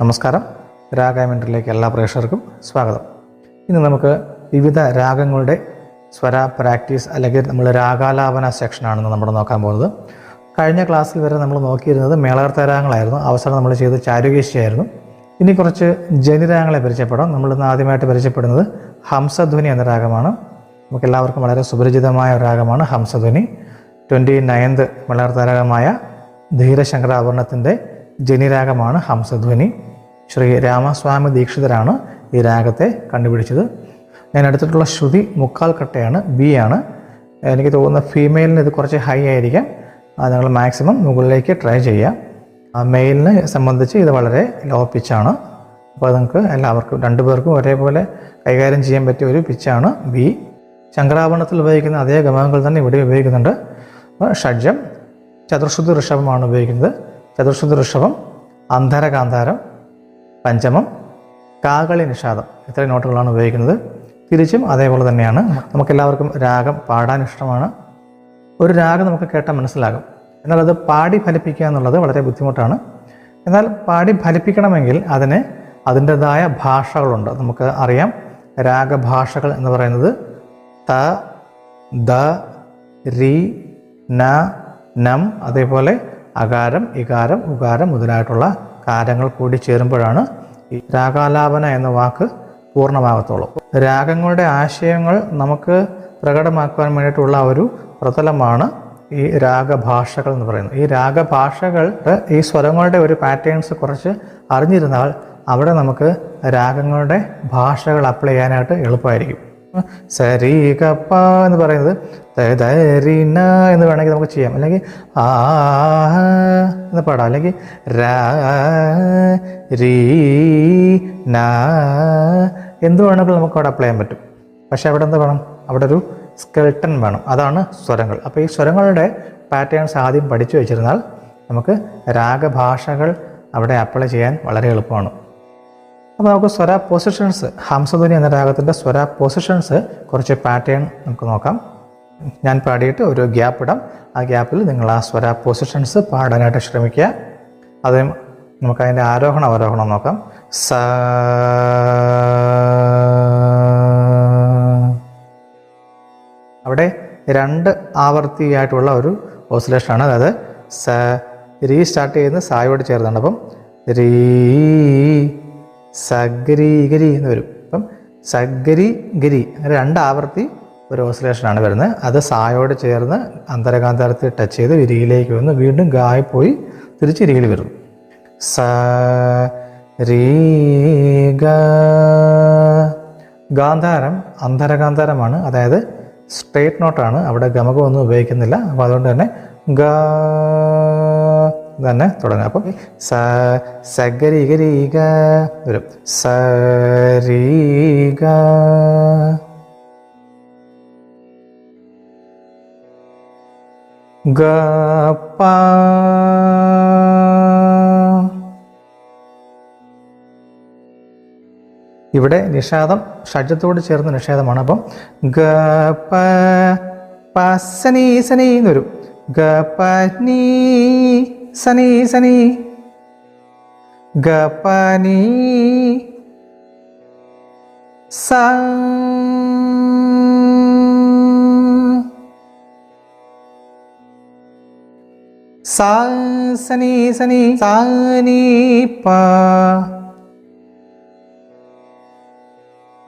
നമസ്കാരം. രാഗമെൻറ്ററിലേക്ക് എല്ലാ പ്രേക്ഷകർക്കും സ്വാഗതം. ഇന്ന് നമുക്ക് വിവിധ രാഗങ്ങളുടെ സ്വര പ്രാക്ടീസ് അല്ലെങ്കിൽ നമ്മൾ രാഗാലാപന സെക്ഷനാണെന്ന് നമ്മൾ നോക്കാൻ പോകുന്നത്. കഴിഞ്ഞ ക്ലാസ്സിൽ വരെ നമ്മൾ നോക്കിയിരുന്നത് മേളകർത്ത രാഗങ്ങളായിരുന്നു. അവസാനം നമ്മൾ ചെയ്ത് ചാരുകേശിയായിരുന്നു. ഇനി കുറച്ച് ജനിരാഗങ്ങളെ പരിചയപ്പെടാം. നമ്മളിന്ന് ആദ്യമായിട്ട് പരിചയപ്പെടുന്നത് ഹംസധ്വനി എന്ന രാഗമാണ്. നമുക്കെല്ലാവർക്കും വളരെ സുപരിചിതമായ ഒരു രാഗമാണ് ഹംസധ്വനി. 29th മേളകർത്ത രാഗമായ ധീരശങ്കരാഭരണത്തിൻ്റെ ജനിരാഗമാണ് ഹംസധ്വനി. ശ്രീ രാമസ്വാമി ദീക്ഷിതരാണ് ഈ രാഗത്തെ കണ്ടുപിടിച്ചത്. ഞാൻ എടുത്തിട്ടുള്ള ശ്രുതി മുക്കാൽ കട്ടയാണ്, ബി ആണ്. എനിക്ക് തോന്നുന്ന ഫീമെയിലിന് ഇത് കുറച്ച് ഹൈ ആയിരിക്കാം. നിങ്ങൾ മാക്സിമം മുകളിലേക്ക് ട്രൈ ചെയ്യാം. മെയിലിനെ സംബന്ധിച്ച് ഇത് വളരെ ലോ പിച്ചാണ്. അപ്പോൾ നിങ്ങൾക്ക് എല്ലാവർക്കും രണ്ടുപേർക്കും ഒരേപോലെ കൈകാര്യം ചെയ്യാൻ പറ്റിയ ഒരു പിച്ചാണ് ബി. ശങ്കരാഭരണത്തിൽ ഉപയോഗിക്കുന്ന അതേ ഗമകങ്ങൾ തന്നെ ഇവിടെ ഉപയോഗിക്കുന്നുണ്ട്. ഷഡ്ജം, ചതുർശ്രുതി ഋഷഭമാണ് ഉപയോഗിക്കുന്നത്. ചതുർശ്രുതി ഋഷഭം, അന്ധരകാന്താരം, പഞ്ചമം, കാകളി നിഷാദം, ഇത്രയും നോട്ടുകളാണ് ഉപയോഗിക്കുന്നത്. തിരിച്ചും അതേപോലെ തന്നെയാണ്. നമുക്കെല്ലാവർക്കും രാഗം പാടാൻ ഇഷ്ടമാണ്. ഒരു രാഗം നമുക്ക് കേട്ടാൽ മനസ്സിലാകും. എന്നാൽ അത് പാടി ഫലിപ്പിക്കുക എന്നുള്ളത് വളരെ ബുദ്ധിമുട്ടാണ്. എന്നാൽ പാടി ഫലിപ്പിക്കണമെങ്കിൽ അതിന് അതിൻ്റെതായ ഭാഷകളുണ്ട്. നമുക്ക് അറിയാം, രാഗഭാഷകൾ എന്ന് പറയുന്നത് ത, ദ, രി, ന, നം, അതേപോലെ അകാരം, ഇകാരം, ഉകാരം മുതലായിട്ടുള്ള കാര്യങ്ങൾ കൂടി ചേരുമ്പോഴാണ് ഈ രാഗാലാപന എന്ന വാക്ക് പൂർണ്ണമാകത്തുള്ളൂ. രാഗങ്ങളുടെ ആശയങ്ങൾ നമുക്ക് പ്രകടമാക്കുവാൻ വേണ്ടിയിട്ടുള്ള ഒരു പ്രതലമാണ് ഈ രാഗഭാഷകൾ എന്ന് പറയുന്നത്. ഈ രാഗഭാഷകൾ ഈ സ്വരങ്ങളുടെ ഒരു പാറ്റേൺസ് കുറച്ച് അറിഞ്ഞിരുന്നാൽ അവിടെ നമുക്ക് രാഗങ്ങളുടെ ഭാഷകൾ അപ്ലൈ ചെയ്യാനായിട്ട് എളുപ്പമായിരിക്കും. സരി കപ്പ എന്ന് പറയുന്നത് തരിന എന്ന് വേണമെങ്കിൽ നമുക്ക് ചെയ്യാം, അല്ലെങ്കിൽ ആ എന്ന് പാടാം, അല്ലെങ്കിൽ രാ രീ ന എന്ത് വേണമെങ്കിലും നമുക്ക് അവിടെ അപ്ലൈ ചെയ്യാൻ പറ്റും. പക്ഷെ അവിടെ എന്ത് വേണം? അവിടെ ഒരു സ്കെൽട്ടൺ വേണം. അതാണ് സ്വരങ്ങൾ. അപ്പോൾ ഈ സ്വരങ്ങളുടെ പാറ്റേൺസ് ആദ്യം പഠിച്ചു വെച്ചിരുന്നാൽ നമുക്ക് രാഗഭാഷകൾ അവിടെ അപ്ലൈ ചെയ്യാൻ വളരെ എളുപ്പമാണ്. അപ്പോൾ നമുക്ക് സ്വര പൊസിഷൻസ്, ഹംസധ്വനി എന്ന രാഗത്തിൻ്റെ സ്വര പൊസിഷൻസ് കുറച്ച് പാറ്റേൺ നമുക്ക് നോക്കാം. ഞാൻ പാടിയിട്ട് ഒരു ഗ്യാപ്പ് ഇടാം. ആ ഗ്യാപ്പിൽ നിങ്ങൾ ആ സ്വര പൊസിഷൻസ് പാടാനായിട്ട് ശ്രമിക്കുക. അത് നമുക്കതിൻ്റെ ആരോഹണം അവരോഹണം നോക്കാം. സ, അവിടെ 2 ആവർത്തിയായിട്ടുള്ള ഒരു ഓസിലേഷനാണ്. അതായത് സ, രീ സ്റ്റാർട്ട് ചെയ്യുന്ന സായോട് ചേർന്നാണ്. അപ്പം രീ സഗരി ഗരി എന്ന് വരും. അപ്പം സഗരി ഗരി, അങ്ങനെ 2 ആവർത്തി ഒരു ഓസിലേഷനാണ് വരുന്നത്. അത് സായോട് ചേർന്ന് അന്തരകാന്താരത്തിൽ ടച്ച് ചെയ്ത് വിരിയിലേക്ക് വന്ന് വീണ്ടും ഗായി പോയി തിരിച്ച് ഇരിയിൽ വരും. സ രീ ഗ. ഗാന്ധാരം അന്തരകാന്താരമാണ്, അതായത് സ്ട്രേറ്റ് നോട്ടാണ്. അവിടെ ഗമകമൊന്നും ഉപയോഗിക്കുന്നില്ല. അപ്പോൾ അതുകൊണ്ട് തന്നെ ഗ തന്നെ തുടങ്ങാം. അപ്പം സഗരി ഗരി ഗ വരും. സരി ഗ. ഗ പ. ഇവിടെ നിഷാദം ഷഡ്ജത്തോട് ചേർന്ന നിഷേധമാണ്. അപ്പം ഗ പ പ സനി സനി എന്ന് വരും. ഗ പ നീ സനി സനി, ഗ പ നീ സ. സ സനി സനി സ നീ പ.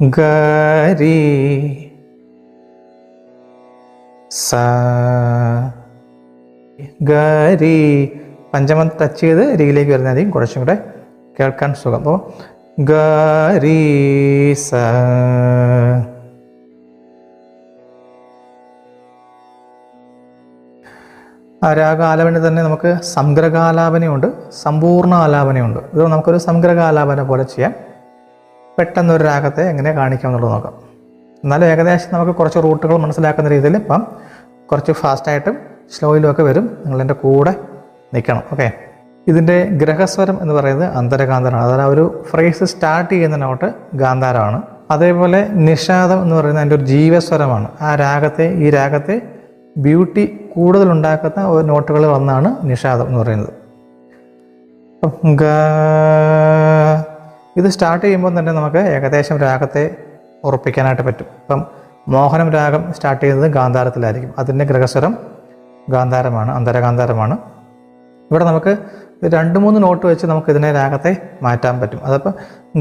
ഗ രി സ ഗരി. പഞ്ചമം ടച്ച് ചെയ്ത് രീതിയിലേക്ക് വരുന്നതായിരിക്കും കുറച്ചും കൂടെ കേൾക്കാൻ സുഖം. അപ്പോൾ ഗരി സ. ആ രാഗാലാപന തന്നെ നമുക്ക് സംഗ്രകാലാപനയുണ്ട്, സമ്പൂർണ്ണ ആലാപനയുണ്ട്. ഇത് നമുക്കൊരു സംഗ്രകാലാപന പോലെ ചെയ്യാം. പെട്ടെന്നൊരു രാഗത്തെ എങ്ങനെ കാണിക്കാം എന്നുള്ളത് നോക്കാം. എന്നാലും ഏകദേശം നമുക്ക് കുറച്ച് റൂട്ടുകൾ മനസ്സിലാക്കുന്ന രീതിയിൽ ഇപ്പം കുറച്ച് ഫാസ്റ്റായിട്ടും സ്ലോയിലും ഒക്കെ വരും. നിങ്ങളെൻ്റെ കൂടെ നിൽക്കണം. ഓക്കെ. ഇതിൻ്റെ ഗ്രഹസ്വരം എന്ന് പറയുന്നത് അന്തരകാന്താരമാണ്. അതായത് ആ ഒരു ഫ്രേസ് സ്റ്റാർട്ട് ചെയ്യുന്ന നോട്ട് ഗാന്ധാരമാണ്. അതേപോലെ നിഷാദം എന്ന് പറയുന്നത് അതിൻ്റെ ഒരു ജീവസ്വരമാണ്. ഈ രാഗത്തെ ബ്യൂട്ടി കൂടുതലുണ്ടാക്കുന്ന നോട്ടുകൾ വന്നാണ് നിഷാദം എന്ന് പറയുന്നത്. ഗ ഇത് സ്റ്റാർട്ട് ചെയ്യുമ്പോൾ തന്നെ നമുക്ക് ഏകദേശം രാഗത്തെ ഉറപ്പിക്കാനായിട്ട് പറ്റും. ഇപ്പം മോഹനം രാഗം സ്റ്റാർട്ട് ചെയ്യുന്നത് ഗാന്ധാരത്തിലായിരിക്കും. അതിൻ്റെ ഗ്രഹസ്വരം ഗാന്ധാരമാണ്, അന്തരഗാന്ധാരമാണ്. ഇവിടെ നമുക്ക് 2-3 നോട്ട് വെച്ച് നമുക്ക് ഇതിനെ രാഗത്തെ മാറ്റാൻ പറ്റും. അതപ്പോൾ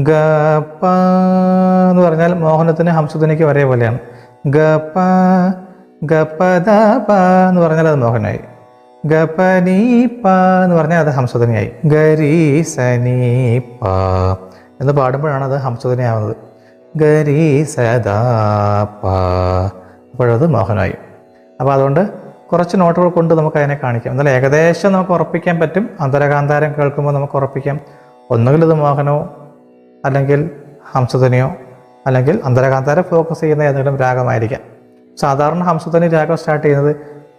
ഗ പ എന്ന് പറഞ്ഞാൽ മോഹനത്തിന് ഹംസധ്വനിക്ക് ഒരേപോലെയാണ്. ഗ പ ഗ പ ദ പ എന്ന് പറഞ്ഞാൽ അത് മോഹനമായി. ഗ പ നീ പ എന്ന് പറഞ്ഞാൽ അത് ഹംസധ്വനിയായി. ഗരി സനി പ എന്ന് പാടുമ്പോഴാണ് അത് ഹംസധ്വനിയാവുന്നത്. ഗരി സദാ പ അപ്പോഴത് മോഹനമായി. അപ്പോൾ അതുകൊണ്ട് കുറച്ച് നോട്ടുകൾ കൊണ്ട് നമുക്ക് അതിനെ കാണിക്കാം. എന്നാൽ ഏകദേശം നമുക്ക് ഉറപ്പിക്കാൻ പറ്റും. അന്തരഗാന്ധാരം കേൾക്കുമ്പോൾ നമുക്ക് ഉറപ്പിക്കാം, ഒന്നുകിൽ ഇത് മോഹനോ അല്ലെങ്കിൽ ഹംസധ്വനിയോ അല്ലെങ്കിൽ അന്തരഗാന്ധാരം ഫോക്കസ് ചെയ്യുന്ന ഏതെങ്കിലും രാഗമായിരിക്കാം. സാധാരണ ഹംസധ്വനി രാഗം സ്റ്റാർട്ട് ചെയ്യുന്നത്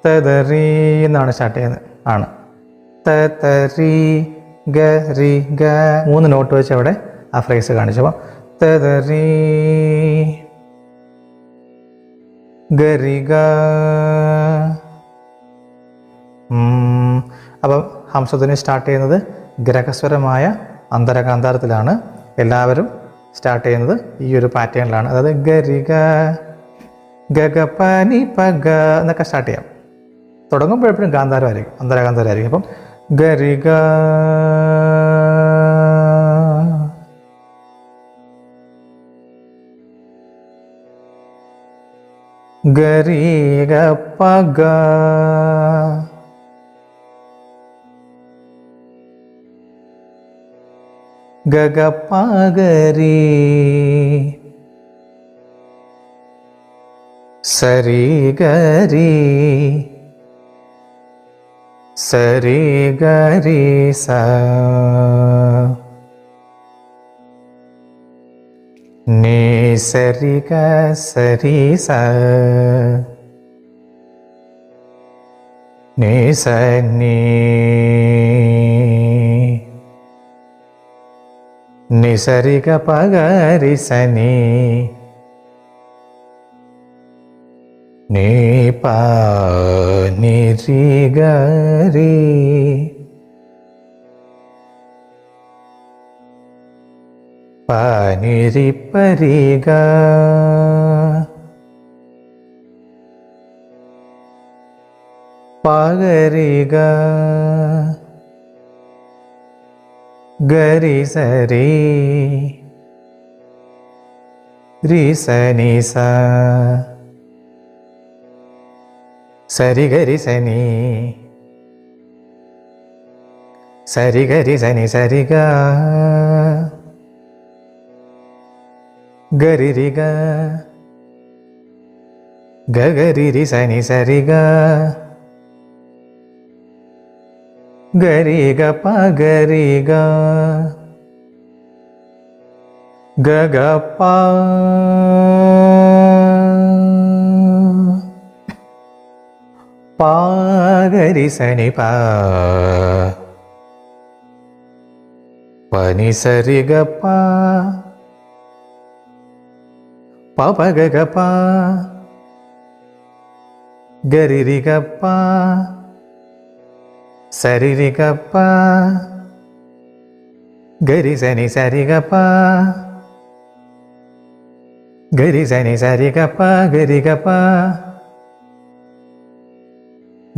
തരി എന്നാണ് സ്റ്റാർട്ട് ചെയ്യുന്നത് ആണ്. തരി ഗ രി ഗ 3 നോട്ട് വെച്ച് അവിടെ ആ ഫ്രേസ് കാണിച്ചു. അപ്പോൾ തരി ഗരി ഗ. അപ്പം ഹംസധ്വനി സ്റ്റാർട്ട് ചെയ്യുന്നത് ഗ്രഹസ്വരമായ അന്തരഗാന്ധാരത്തിലാണ്. എല്ലാവരും സ്റ്റാർട്ട് ചെയ്യുന്നത് ഈ ഒരു പാറ്റേണിലാണ്. അതായത് ഗരിക ഗഗ പനി പഗ എന്നൊക്കെ സ്റ്റാർട്ട് ചെയ്യാം. തുടങ്ങുമ്പോഴെപ്പോഴും ഗാന്ധാരമായിരിക്കും, അന്തരഗാന്ധാരമായിരിക്കും. അപ്പം ഗരിക ഗരിക പഗ ഗഗ പഗരി സരി ഗരി സരി ഗരി സ നി സരി ഗ സരി സ നി സ നി നി സരി ഗ പ ഗ രി സ നി നി പ നി രി ഗ രി പ നി രി പ രി ഗ പ ഗ രി ഗ ഗരി സരി രി സ നി സ സരി ഗരി സനി സരി ഗരി സനി സരി ഗ ഗരി രി ഗ ഗ ഗരി രി സനി സരി ഗ ഗരി ഗ പ ഗരി ഗ ഗ ഗ പ പ ഗരി സനി പ പ നി സരി ഗ പ പ പ ഗ ഗ പ ഗരി രി ഗ പ സരി രി ഗ പ ഗരി സനി സരി ഗ പ ഗരി സനി സരി ഗ പ ഗരി ഗ പ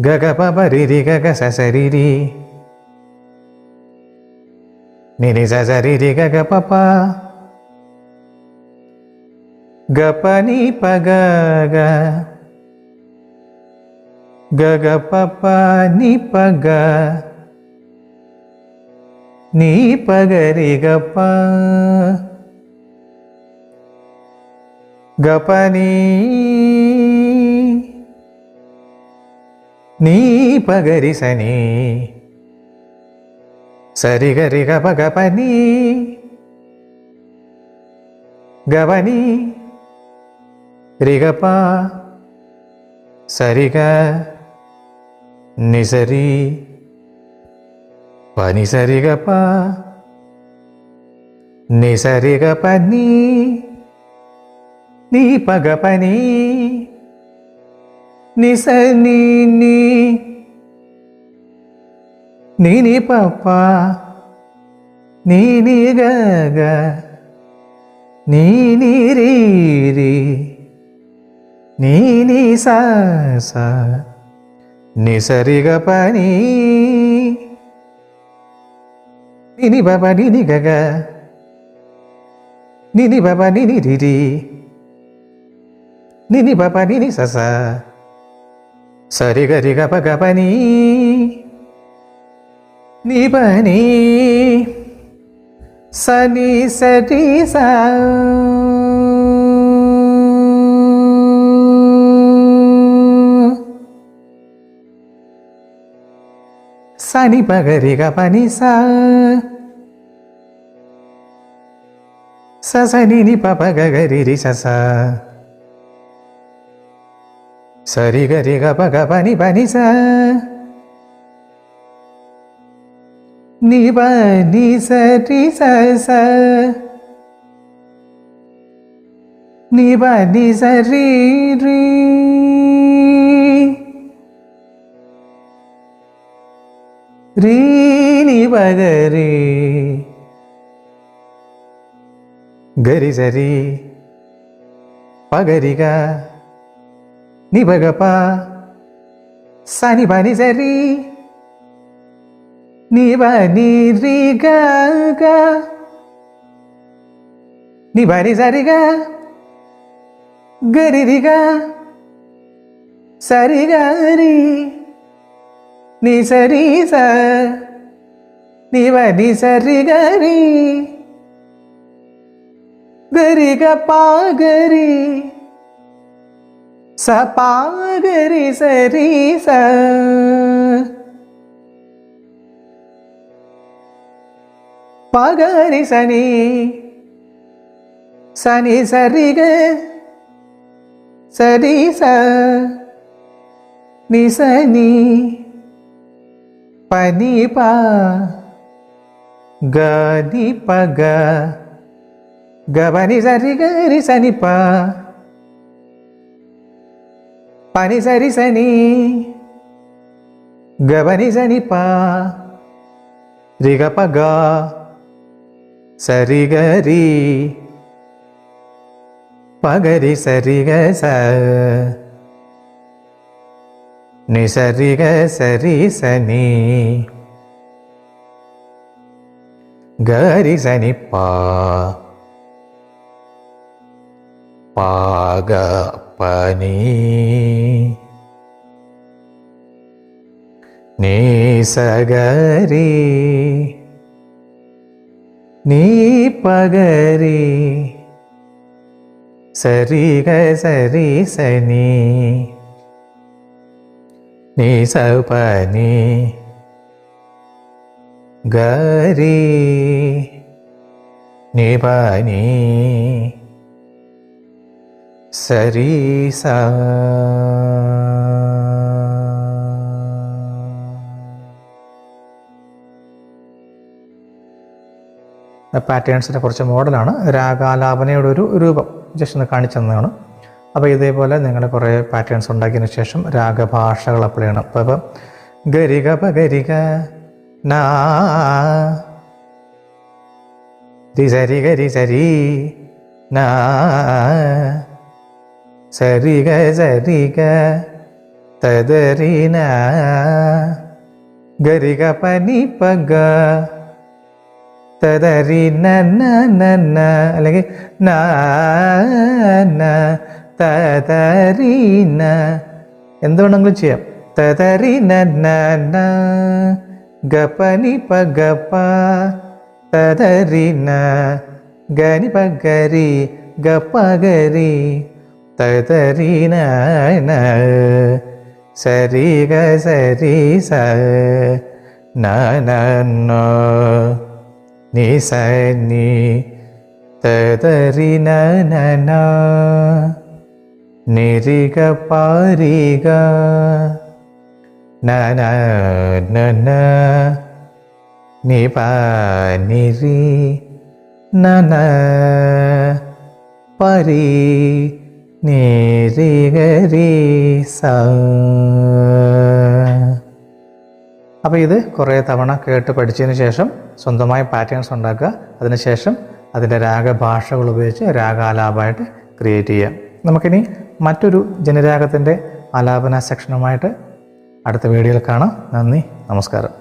ഗ ഗ പ പ രി രി ഗ ഗ സ സരി രി നി നി സ സരി രി ഗ ഗ പ പ ഗ പ നി പ ഗ ഗ ഗ ഗ പ പ നി പ ഗ നി പ ഗ രി ഗ പ ഗ പ നി നി പ ഗ രി സ നി സരി ഗ രി ഗ പ ഗ പ നി ഗ പ നി രി ഗ പ സരി ഗ നി സരി പ നി സരി ഗ പ നി സരി ഗ പ നി നി പ ഗ പ നി നി സ നി നി നി നി പ പ നീ നീ ഗ ഗ നീ നീ രീ രീ നീ നീ സ സ നി സരി ഗ പ നീ നി നി പ പ നി നി ഗ ഗ നി നി പ പ നി നി രി രി നി നി പ പ നി നി സ സ സരി ഗ രി ഗ പ ഗ പ നീ നി പ നീ സനി സരി സ സനി പഗരി ഗ പനി സ സനി നി പ പ ഗ ഗരി രി സ സ സരി ഗരി ഗ പ ഗ പനി പനി സ നി പ നി സരി സ സ നി പ നി സരി രി രീ നി പ ഗരി ഗരി സരി പ ഗരി ഗ നി പ ഗ പ സ നി പ നി സരി നി പ നി രി ഗ ഗ നി പ നി സരി ഗ ഗരി രി ഗ സരി ഗ രി നി സരി സ നി പ നി സരി ഗ രി ഗരി ഗ പ ഗരി സ പ ഗരി സരി സ പ ഗരി സനി സനി സരി ഗ സരി സ നി സനി പ നി പ ഗ നി പ ഗ ഗ പ നി സരി ഗ രി സനി പ പ നി സരി സനി ഗ പ നി സനി പ രി ഗ പ ഗ സരി ഗ രി പ ഗരി സരി ഗ സ നി സരി ഗ സരി സനി ഗരി സനി പ പ ഗ പ നീ നീ സ ഗരി നീ പ ഗരി സരി ഗ സരി സനി നീ സ പ നീ ഗരി നീ പ നീ സരി സ പാറ്റേൺസിൻ്റെ കുറച്ച് മോഡലാണ്. രാഗാലാപനയുടെ ഒരു രൂപം ജസ്റ്റ് ഒന്ന് കാണിച്ചു തന്നതാണ്. അപ്പോൾ ഇതേപോലെ നിങ്ങൾ കുറേ പാറ്റേൺസ് ഉണ്ടാക്കിയതിന് ശേഷം രാഗഭാഷകൾ അപ്ലൈ ചെയ്യണം. അപ്പോൾ ഇപ്പം ഗരിക പ ഗരിക നാ രി സരി ഗരി സരി നാ സരി ഗ സരി ഗ തദരി നാ ഗരിക പ നി പ ഗ തദരി ന ന ന ന അല്ലെങ്കിൽ ന ന തദരി ന എന്ത് വേണമെങ്കിലും ചെയ്യാം. തദരി ന ന ന ഗ പ നി പ ഗ പ തദരി ന ഗ നി പ ഗരി ഗ പ ഗരി തദരി ന ന സരി ഗ സരി സ ന ന ന നി സ നി തദരി ന ന ന നി രി ഗ പ രി ഗ ന ന ന ന നി പ നി രി ന ന പ രി നി രി ഗ രി സ. അപ്പോൾ ഇത് കുറേ തവണ കേട്ട് പഠിച്ചതിന് ശേഷം സ്വന്തമായി പാറ്റേൺസ് ഉണ്ടാക്കുക. അതിനുശേഷം അതിൻ്റെ രാഗഭാഷകൾ ഉപയോഗിച്ച് രാഗാലാപമായിട്ട് ക്രിയേറ്റ് ചെയ്യുക. നമുക്കിനി മറ്റൊരു ജനരാഗത്തിൻ്റെ ആലാപന സെക്ഷനുമായിട്ട് അടുത്ത വീഡിയോയിൽ കാണാം. നന്ദി, നമസ്കാരം.